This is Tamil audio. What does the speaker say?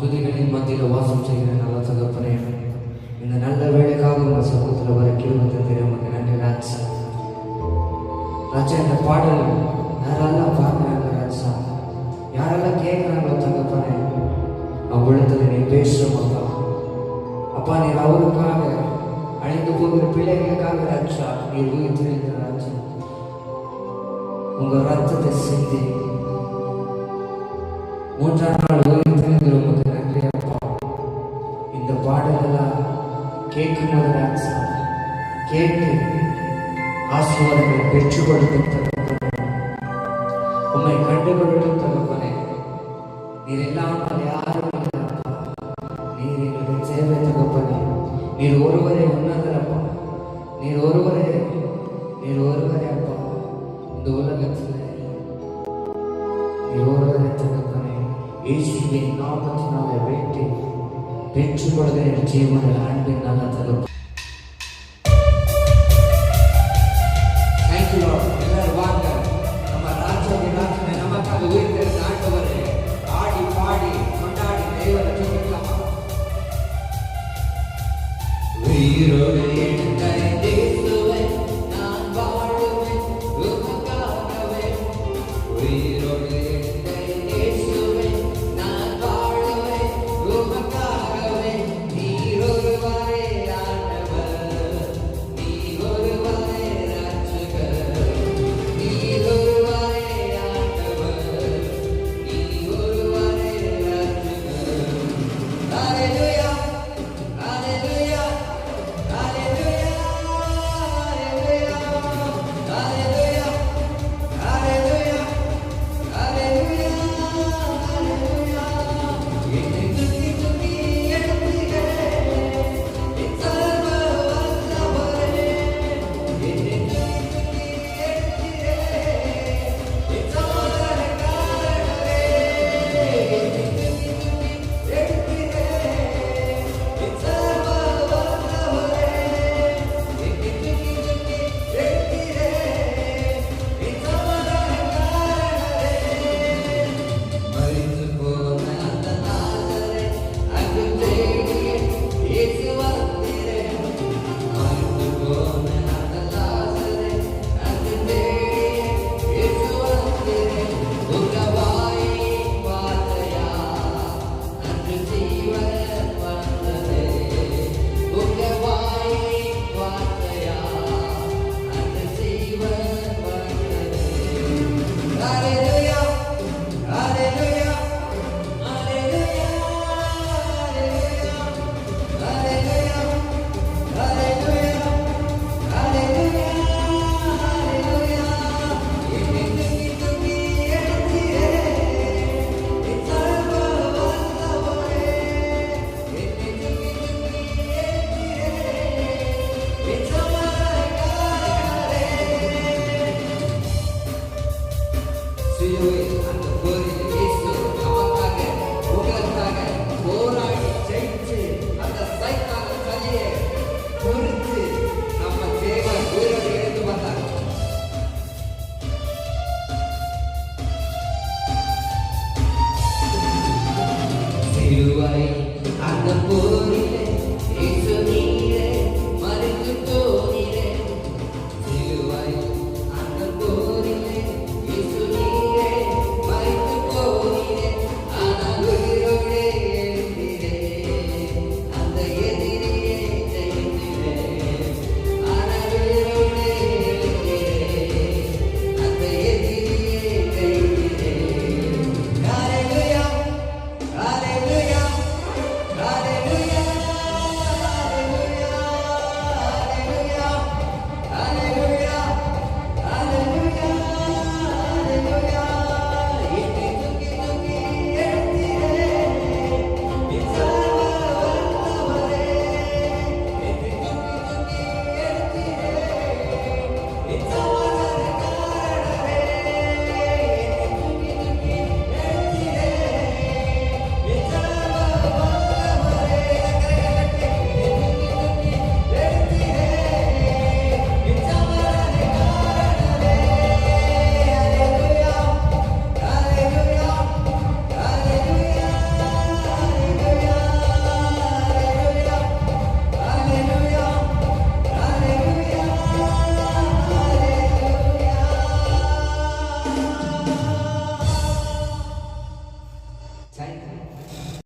துதிகளின் மத்தியில் வாசம் செய்கிற நல்ல தகப்பனே, இந்த நல்ல வேலைக்காக உங்கள் சமூகத்தில் வர கிருபை தந்தீர். நமக்கு நன்றி ராஜா. ராஜா, இந்த பாடல் யாரெல்லாம் பார்க்குறாங்க ராஜா, யாரெல்லாம் கேட்குறாங்களோ தகப்பனே, அவ்விடத்தில் நீ பேசும் அப்பா. அப்பா, நீர் அவருக்காக அழிந்து போகிற பிள்ளைகளுக்காக ராஜா நீர் உயிர்த்திருக்கிற ராஜா. உங்கள் ரத்தத்தை சிந்தி மூன்றாம் நாள் உயிர்த்திருக்கிற உமக்கு நன்றி அப்பா. இந்த பாடலெல்லாம் கேட்கும் போது ராஜா கேட்டு ஆசீர்வாதங்களை பெற்றுக் கொடுக்கும் தகப்பனே, உம்மை கண்டுகொள்ளட்டும் தகப்பனே. நீர் இல்லாமல் யாரும் இல்லை அப்பா. நீர் எங்களுக்கு தேவை தகப்பனே. நீர் ஒருவரே உன்னதர் அப்பா. நீர் ஒருவரே அப்பா. இந்த உலகத்தில் நீர் ஒருவரே தகப்பனே. இயேசுவின் நாமத்தினாலே வேண்டி பெற்றுக் கொள்கிற ஜீவனில் அன்பின் நல்ல தகப்பனே. Thank you Lord. எல்லாரும் வாங்க, நம்ம ராஜாவின் ராஜனை நமக்காக உயிர்த்தெழுந்த ஆண்டவரே ஆடி பாடி கொண்டாடி தேவனை துதிக்கலாமா? உயிரோடு எழுந்த இயேசுவே நான் வாழுவேன் உமக்காகவே. உயிரோடு எழுந்த இயேசுவே நான் வாழுவேன் உமக்காகவே. நீர் ஒருவரே ஆண்டவர், நீர் ஒருவரே ரட்சகர். நீர் ஒருவரே ஆண்டவர், நீர் ஒருவரே ரட்சகர். ஹalleluya, ஹalleluya, ஹalleluya, ஹalleluya, ஹalleluya, ஹalleluya, ஹalleluya, ஹalleluya. என்னை துதி துதி எடுத்துகிறேன் என் சர்வ வல்லவரே. என்னை துதி துதி எடுத்துகிறேன் என் சமாதானக்காரரே. என்னை துதி துதி எடுத்துகிறேன் என் சர்வ வல்லவரே. என்னை துதி துதி எடுத்துகிறேன் என் சமாதானக்காரரே. மரித்து போன அந்த நாதரே அங்கு தேடியே இயேசு வந்தீரே. மரித்து போன அந்த நாதரே அங்கு தேடியே இயேசு வந்தீரே. உங்க வாயின் வார்த்தையா அன்று ஜீவன் வந்ததே. உங்க வாயின் வார்த்தையா அன்று ஜீவன் வந்ததே. ஹalleluya, ஹalleluya, ஹalleluya, ஹalleluya, ஹalleluya, ஹalleluya, ஹalleluya. என்னை துதி துதி எடுத்தீரே என் சர்வ வல்லவரே. என்னை துதி துதி எடுத்தீரே என் சமாதானக்காரரே. சிலுவையில் அந்த போரில் இயேசு நமக்காக உங்களுக்காக போராடி ஜெயிச்சு அந்த சைத்தான சதியை குறித்து நம்ம தேவன் உயிரோடு எடுத்து வந்தார். சிலுவை